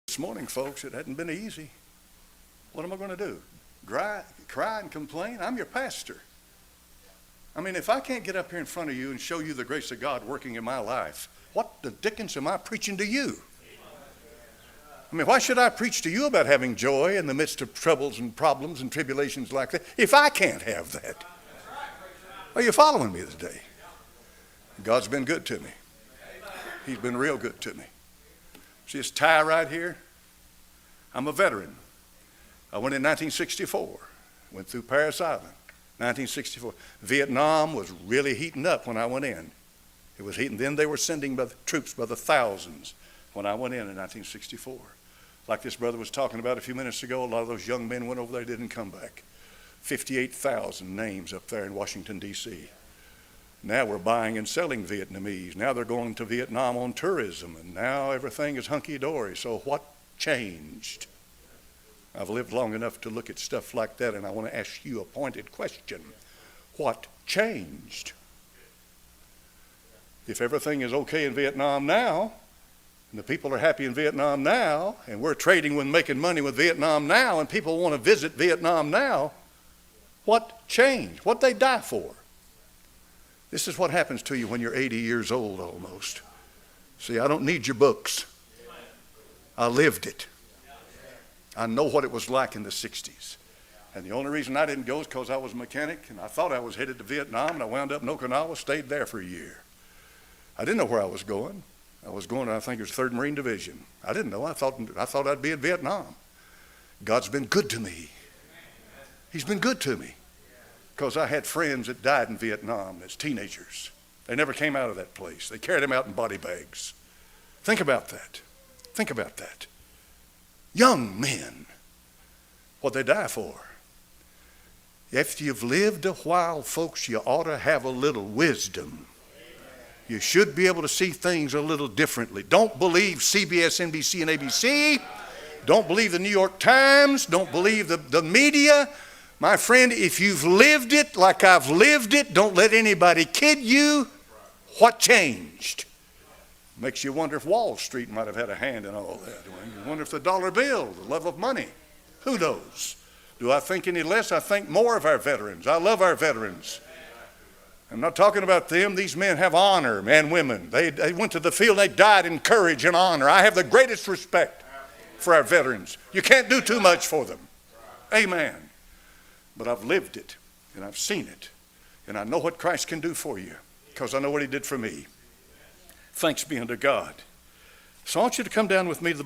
This morning, folks, it hadn't been easy. What am I going to do? Cry and complain? I'm your pastor. I mean, if I can't get up here in front of you and show you the grace of God working in my life, what the dickens am I preaching to you? I mean, why should I preach to you about having joy in the midst of troubles and problems and tribulations like that if I can't have that? Are you following me today? God's been good to me. He's been real good to me. See this tie right here? I'm a veteran. I went in 1964. Went through Paris Island, 1964. Vietnam was really heating up when I went in. It was heating. Then they were sending troops by the thousands when I went in 1964. Like this brother was talking about a few minutes ago, a lot of those young men went over there, didn't come back. 58,000 names up there in Washington, D.C. Now we're buying and selling Vietnamese. Now they're going to Vietnam on tourism, and now everything is hunky-dory. So what changed? I've lived long enough to look at stuff like that, and I want to ask you a pointed question. What changed? If everything is okay in Vietnam now, and the people are happy in Vietnam now, and we're trading with making money with Vietnam now, and people want to visit Vietnam now, what changed? What'd they die for? This is what happens to you when you're 80 years old almost. See, I don't need your books. I lived it. I know what it was like in the 60s. And the only reason I didn't go is because I was a mechanic, and I thought I was headed to Vietnam, and I wound up in Okinawa, stayed there for a year. I didn't know where I was going. I was going, I think it was 3rd Marine Division. I didn't know. I thought I'd be in Vietnam. God's been good to me. He's been good to me. Because I had friends that died in Vietnam as teenagers. They never came out of that place. They carried them out in body bags. Think about that. Think about that. Young men, what they die for. If you've lived a while, folks, you ought to have a little wisdom. You should be able to see things a little differently. Don't believe CBS, NBC, and ABC. Don't believe the New York Times. Don't believe the media. My friend, if you've lived it like I've lived it, don't let anybody kid you. What changed? Makes you wonder if Wall Street might have had a hand in all that. You wonder if the dollar bill, the love of money. Who knows? Do I think any less? I think more of our veterans. I love our veterans. I'm not talking about them. These men have honor, men, women. They went to the field, they died in courage and honor. I have the greatest respect for our veterans. You can't do too much for them. Amen. But I've lived it, and I've seen it, and I know what Christ can do for you because I know what he did for me. Thanks be unto God. So I want you to come down with me to the